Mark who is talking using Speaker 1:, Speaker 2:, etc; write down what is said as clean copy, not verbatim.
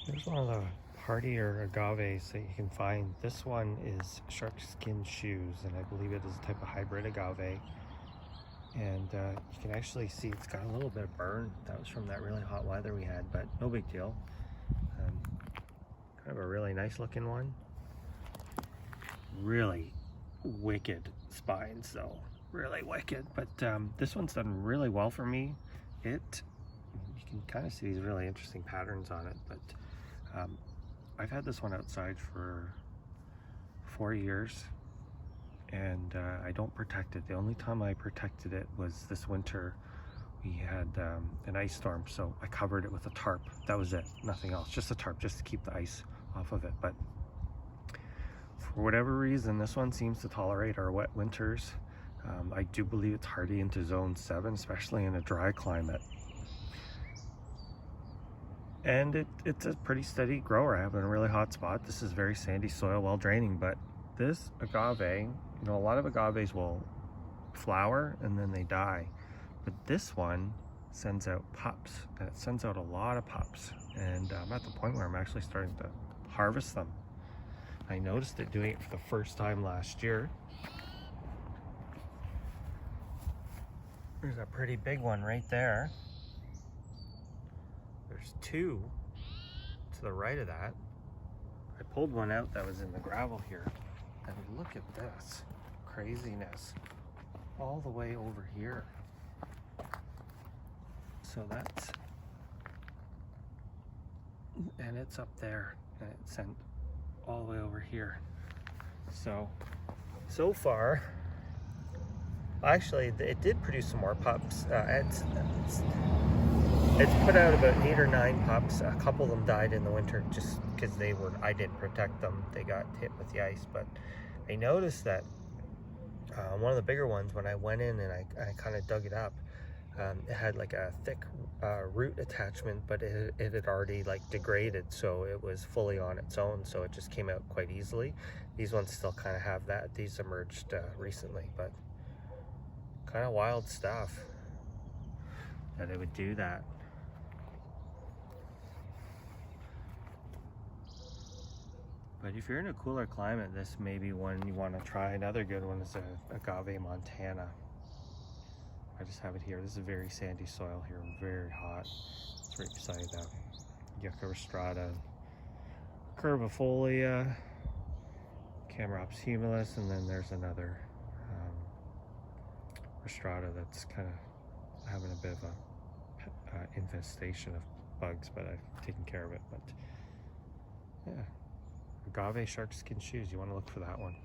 Speaker 1: Here's one of the hardier agaves that you can find. This one is Sharkskin shoes, and I believe it is a type of hybrid agave. And you can actually see it's got a little bit of burn. That was from that really hot weather we had, but no big deal. Kind of a really nice looking one. Really wicked spines though, really wicked. But this one's done really well for me. You can kind of see these really interesting patterns on it, but I've had this one outside for 4 years, and I don't protect it. The only time I protected it was this winter. We had an ice storm, so I covered it with a tarp. That was it, nothing else, just a tarp, just to keep the ice off of it. But for whatever reason, this one seems to tolerate our wet winters. I do believe it's hardy into zone 7, especially in a dry climate. And it's a pretty steady grower. I have in a really hot spot. This is very sandy soil, well draining, but this agave, you know, a lot of agaves will flower and then they die. But this one sends out pups, and it sends out a lot of pups. And I'm at the point where I'm actually starting to harvest them. I noticed it doing it for the first time last year. There's a pretty big one right there. There's two to the right of that. I pulled one out that was in the gravel here. And look at this craziness all the way over here. So that's, and it's up there, and it sent all the way over here. So far, actually it did produce some more pups. It's put out about 8 or 9 pups. A couple of them died in the winter just because I didn't protect them. They got hit with the ice. But I noticed that one of the bigger ones, when I went in and I kind of dug it up, it had like a thick root attachment, but it had already like degraded, so it was fully on its own, so it just came out quite easily. These ones still kind of have that. These emerged recently, but kind of wild stuff that it would do that. But if you're in a cooler climate, this may be one you want to try. Another good one is Agave Montana. I just have it here. This is very sandy soil here, very hot. It's right beside Yucca rostrata, curvifolia, Camerops humilis, and then there's another rostrata that's kind of having a bit of a infestation of bugs, but I've taken care of it. But yeah, Agave Sharkskin shoes, you want to look for that one.